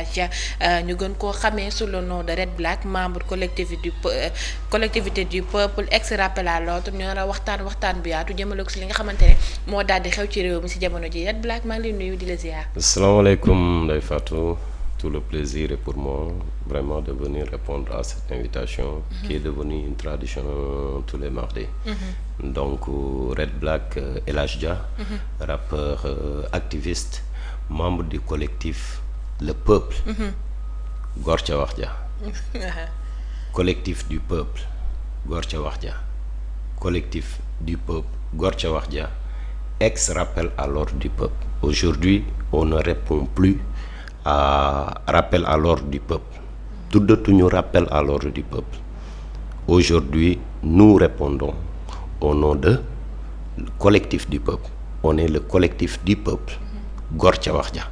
Elhadji Dia ñu gën koo xamee sous le nom de Red Black membre collectivité du peuple ex rappel à l'ordre ñu nar a waxtaan bu yaatu jëmale ko si li nga xamante ne moo daal di xew ci réew mi si jamono ji Red Black maa ngi lay nuyu di la ziar. asalaamaaleykum Ndeye Fatou, tout le plaisir est pour moi vraiment de venir répondre à cette invitation qui est devenue une tradition tous les mardis. Donc Red Black Elhadji Dia, rappeur activiste, membre du collectif Le Peuple, Gor ca wax ja, collectif du peuple, Gor ca wax ja, collectif du peuple, Gor ca wax ja, ex-rappel à l'ordre du peuple. Aujourd'hui, on ne répond plus à rappel à l'ordre du peuple. Tuddatuñu rappel à l'ordre du peuple. Aujourd'hui, nous répondons au nom de collectif du peuple. On est le collectif du peuple. Gor ca wax ja.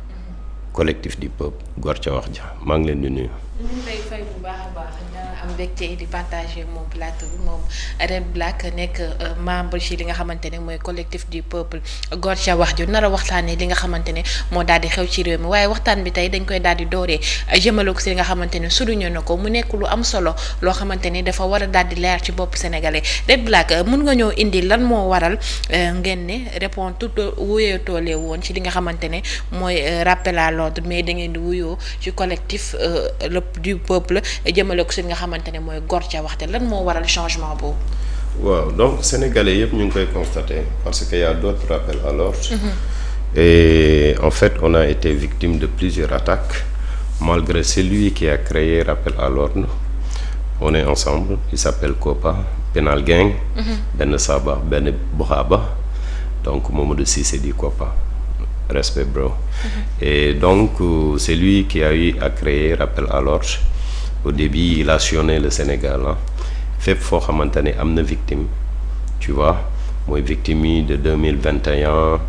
Collectif du peuple Gor ca wax ja maa ngi leen di nuyu. ñu ngi lay fay bu baax a baax nga am mbégte di partager moom plateau bi moom Red Black nekk membre ci li nga xamante ne mooy collectif du peuple Gor ca wax ja nar a waxtaanee li nga xamante ne moo daal di xew ci réew mi waaye waxtaan bi tey dañ koy daal di dooree jëmale ko si li nga xamante ne souligné na ko mu nekk lu am solo loo xamante ni dafa war a daal di leer ci bopp sénégalais. Red Black mun nga ñëw indi lan moo waral ngeen ne répondre tout wuyoo toolee woon ci li nga xamante ne mooy rappel à l'ordre mais da ngeen di wuyoo ci collectif du peuple jëmale ko si nga xamante ne mooy Gor ca wax ja lan moo waral changement boobu. waaw donc sénégalais yëpp ñu ngi koy constater parce que y a d'autres rappels à l'ordre. Et en fait on a été victime de plusieurs attaques malgré celui qui a créé rappel à l'ordre. On est ensemble, il s'appelle Kopa Penal Gang, benn Saba benn Bohaba, donc Mamadou Cissé di Kopa. Respect bro. Et donc c'est lui qui a eu à créer rappel à l'ordre. Au début il a sillonné le Sénégal fépp foo xamante ne am na victime, tu vois, mooy victime yi de 2021,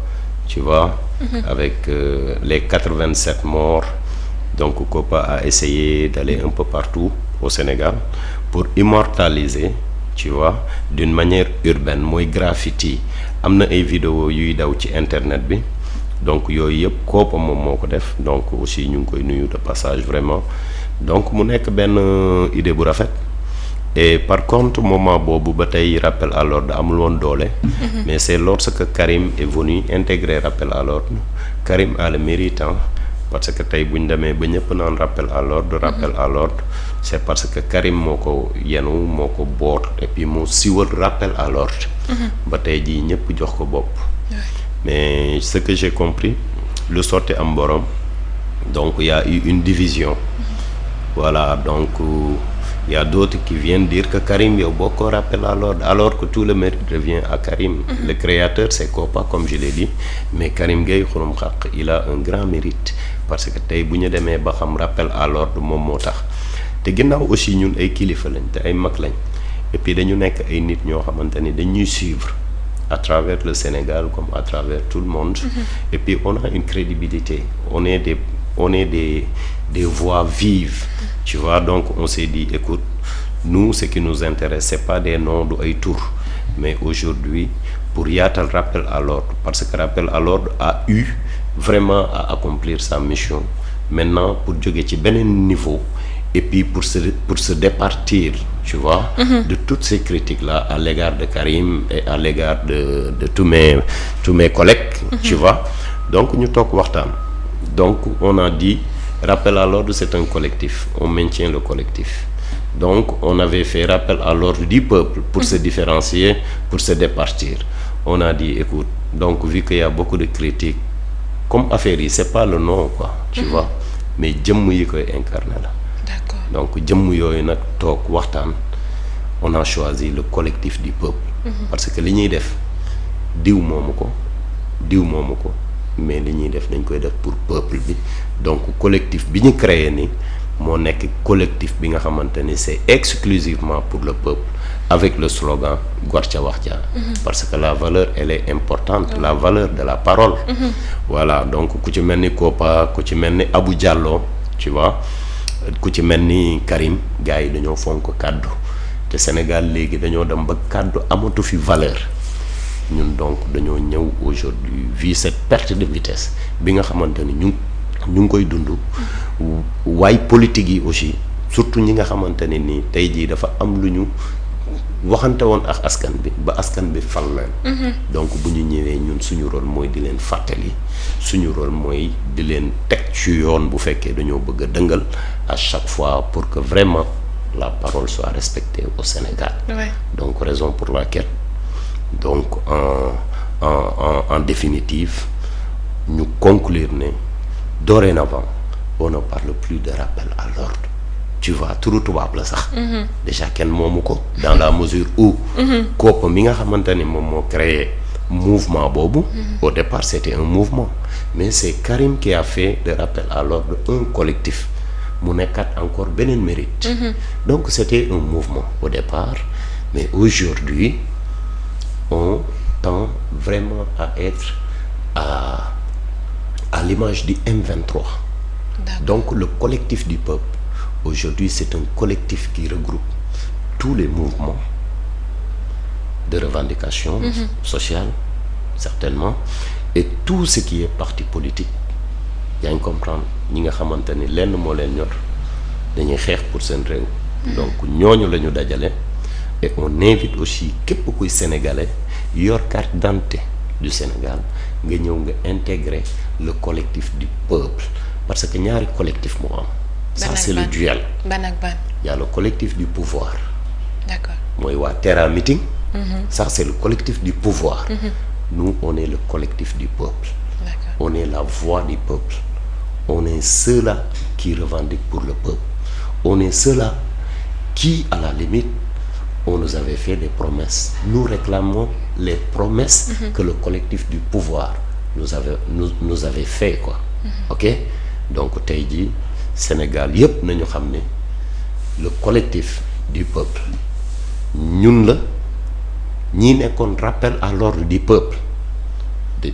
tu vois, avec les 87 morts. Donc Kopa a essayé d'aller un peu partout au Sénégal pour immortaliser, tu vois, d'une manière urbaine, mooy graffiti. Am na ay vidéo yuy daw ci internet bi. Donc yooyu yëpp Kopa moom moo ko def, donc aussi ñu ngi koy nuyu de passage vraiment. Donc mu nekk benn idée bu rafet. Et par contre moment boobu ba tey rappel à l'ordre amul woon doole. Mais c'est lorsque Karim est venu intégrer rappel à l'ordre. Karim a le mérite parce que tey bu ñu demee ba ñëpp naan rappel à l'ordre c'est parce que Karim moo ko yenu moo ko boot et puis moo siwal rappel à l'ordre. ba tey jii ñëpp jox ko bopp. Mais ce que j'ai compris, le sorti am borom, donc il y a eu une division. Voilà, donc il y a d'autres qui viennent dire que Karim yow boo ko rappel à l'ordre alors que tout le mérite revient à Karim. Le créateur c'est Kopa comme je l'ai dit, mais Karim Gueye Xurum Xaq il a un grand mérite parce que tey bu ñu demee ba xam rappel à l'ordre moom moo tax te ginnaaw aussi ñun ay kilifa lañ te ay mag lañ et puis dañu nekk ay nit ñoo xamante ni dañuy suivre à travers le Sénégal comme à travers tout le monde. Et puis on a une crédibilité, on est des voix vives, tu vois. Donc on s'est dit écoute, nous ce qui nous intéresse c'est pas des noms du ay tour, mais aujourd'hui pour yaatal rappel à l'ordre, parce que rappel à l'ordre a eu vraiment à accomplir sa mission maintenant pour jóge ci beneen niveau. Et puis pour se départir, tu vois, de toutes ces critiques-là à l'égard de Karim et à l'égard de tous mes collègues, tu vois. Donc ñu toog waxtaan. Donc on a dit rappel à l'ordre c'est un collectif, on maintient le collectif. Donc on avait fait rappel à l'ordre du peuple pour se différencier, pour se départir. On a dit écoute, donc vu qu'il y a beaucoup de critiques, comme affaire yi c'est pas le nom quoi, tu vois, mais jëmm yi koy incarner la. Donc jëmm yooyu nag toog waxtaan on a choisi le collectif du peuple. Parce que li ñuy def diw moomu ko mais li ñuy def dañ koy def pour peuple bi. Donc collectif bi ñu créé ni moo nekk collectif bi nga xamante ni c'est exclusivement pour le peuple avec le slogan Gor ca wax ja. Parce que la valeur elle est importante, la valeur de la parole. Voilà, donc ku ci mel ni Kopa ku ci mel ni Abou Diallo, tu vois, ku ci mel ni Karim, gars yi dañoo fonk kàddu te Sénégal léegi dañoo dem ba kàddu amatu fi valeur. Ñun donc dañoo ñëw aujourd'hui vu cette perte de vitesse bi nga xamante ni ñu ngi koy dund waaye politique yi aussi surtout ñi nga xamante ne nii tey jii dafa am lu ñu waxante woon ak askan bi ba askan bi fal leen. donc bu ñu ñëwee ñun suñu rôle mooy di leen fàttali suñu rôle mooy di leen teg ci yoon bu fekkee dañoo bëgg a dëngal à chaque fois pour que vraiment la parole soit respectée au Sénégal. Ouais. Donc raison pour laquelle donc en définitive ñu conclure ne dorénavant on ne parle plus de rappel à l'ordre. Tu vois turu tubaab la sax. déjà kenn moomu ko dans la mesure où. kooku mi nga xamante ni moom moo créé mouvement boobu. au départ c'était un mouvement mais c'est Karim qui a fait de rappel à l'ordre un collectif mu nekkat encore beneen mérite. donc c'était un mouvement au départ mais aujourd'hui on tend vraiment à être à l'image du M23. donc le collectif du peuple aujourd'hui c'est un collectif qui regroupe tous les mouvements de revendication sociale certainement et tout ce qui est parti politique yaa ngi comprendre ñi nga xamante ni lenn moo leen ñor dañuy xeex pour seen réew. donc ñooñu la ñu dajale et on invite aussi képp kuy sénégalais yor carte d'identité du Sénégal nga ñëw nga intégrer le collectif du peuple parce que ñaari collectif moo am. ça c'est le duel. ban ak ban. Il y a le collectif du pouvoir. D'accord. mooy waa Terra Meeting. ça c'est le collectif du pouvoir. nous on est le collectif du peuple. D'accord. On est la voix du peuple. On est ceux-là qui revendiquent pour le peuple. On est ceux-là qui, à la limite, on nous avait fait des promesses. Nous réclamons les promesses que le collectif du pouvoir nous avait fait quoi. ok donc tey jii Sénégal yépp nañu xam ne le collectif du peuple ñun la ñi nekkoon rappel à l'ordre du peuple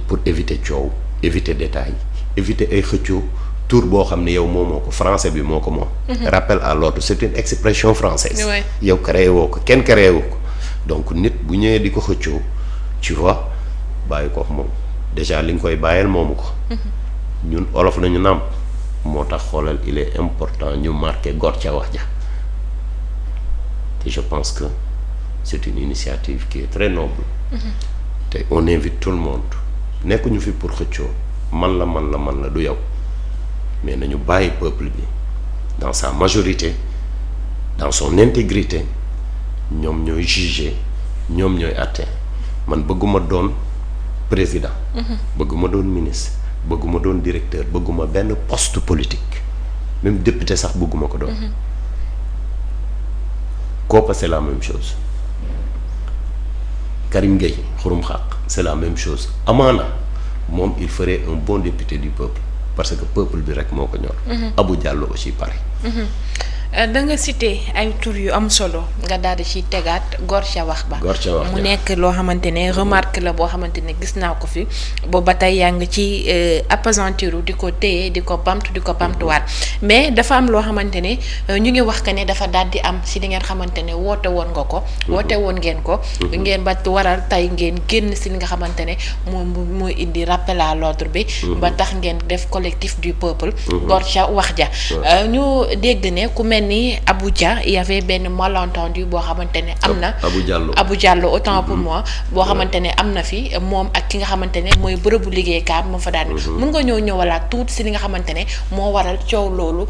pour éviter coow éviter détail éviter ay xëccoo tour boo xam ne yow moomoo ko français bi moo ko moom. rappel à l'ordre c'est une expression française. Ouais. yow créé woo ko kenn créé woo ko donc nit bu ñëwee di ko xëccoo tu vois bàyyi ko moom déjà li nga koy bàyyeel moomu ko. ñun olof nañu nàmp moo tax xoolal il est important ñu marqué gor ca wax ja te je pense que c'est une initiative qui est très noble. te on invite tout le monde nekkuñu fi pour xëccoo man la du yow mais nañu bàyyi peuple bi dans sa majorité dans son intégrité ñoom ñooy juger ñoom ñooy àtte man bëgguma doon président. bëgguma doon ministre. bëgguma doon directeur bëgguma benn poste politique même député sax bëgguma ko doon. kooka c'est la même chose Karim Gueye xurum xaq c'est la même chose amaana moom il ferait un bon député du peuple parce que peuple bi rek moo ko ñor. Abou Diallo aussi pareil. da nga cité ay tur yu am solo nga daal di ci tegaat Gor ca wax ba mu nekk loo xamante ne remarque la boo xamante ne gis naa ko fi boobu ba tey yaa ngi ci appesantiru di ko téye di ko bamtuwaat mais dafa am loo xamante ne ñu ngi wax que ne dafa daal di am si li ngeen xamante ne woote woon ngeen ko ngeen ba waral tey ngeen génn si li nga xamante ne moom mooy indi rappel à l'ordre bi ba tax ngeen def collectif du peuple Gor ca wax ja ñu dégg ne ku mel ni Abou Dia y avait benn malentendu boo xamante ne am na Abou Diallo autant pour moi boo xamante ne am na fi moom ak ki nga xamante ne mooy bërëbu liggéeykaam moo fa daan mun nga ñëwalaat tuuti si li nga xamante ne moo waral coow loolu